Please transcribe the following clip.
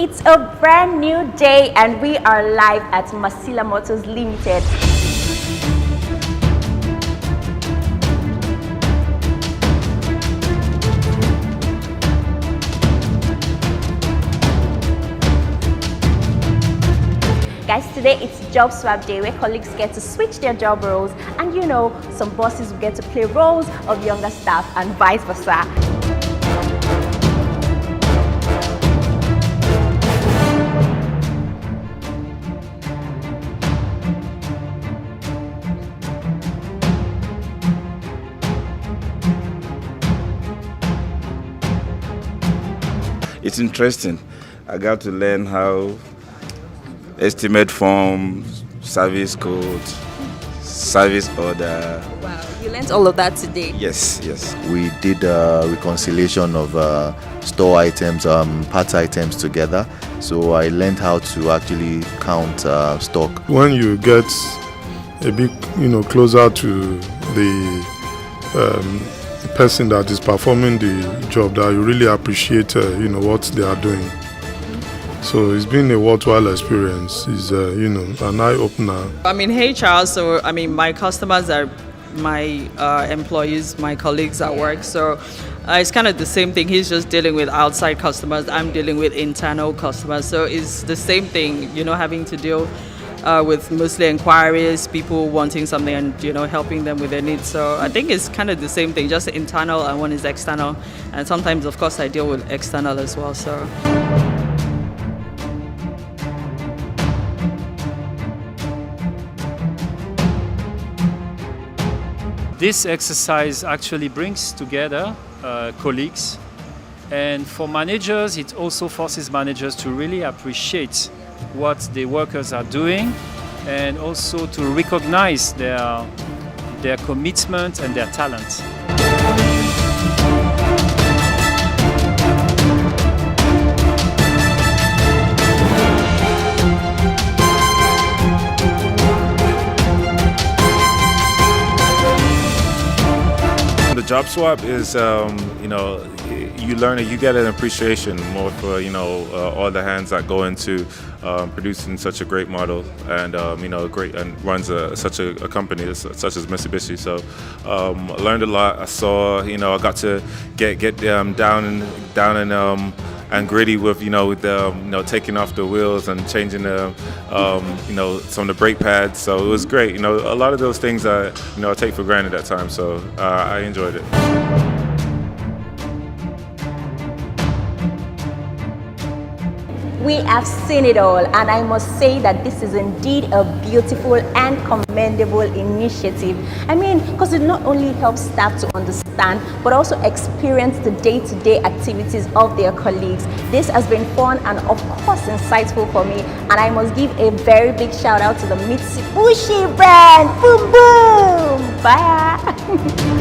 It's a brand new day and we are live at Mitsubishi Motors Limited. Guys, today it's job swap day where colleagues get to switch their job roles and some bosses will get to play roles of younger staff and vice versa. It's interesting. I got to learn how estimate form, service code, service order. Wow, you learned all of that today? Yes. We did reconciliation of store items, part items together. So I learned how to actually count stock. When you get a bit, closer to the person that is performing the job, that you really appreciate, what they are doing. So it's been a worthwhile experience. It's, an eye-opener. I'm in HR, so my customers are my employees, my colleagues at work. So it's kind of the same thing. He's just dealing with outside customers. I'm dealing with internal customers. So it's the same thing, having to deal with mostly inquiries, people wanting something and, helping them with their needs. So I think it's kind of the same thing, just internal and one is external. And sometimes, of course, I deal with external as well. So. This exercise actually brings together colleagues, and for managers it also forces managers to really appreciate what the workers are doing and also to recognize their commitment and their talent. The job swap is, you learn it, you get an appreciation more for, all the hands that go into producing such a great model and, great and runs such a company such as Mitsubishi. So I learned a lot. I saw, I got to get down and gritty with taking off the wheels and changing the some of the brake pads. So it was great. A lot of those things I take for granted at times. So I enjoyed it. We have seen it all, and I must say that this is indeed a beautiful and commendable initiative. Because it not only helps staff to understand, but also experience the day-to-day activities of their colleagues. This has been fun and, of course, insightful for me, and I must give a very big shout out to the Mitsubishi brand. Boom, boom! Bye!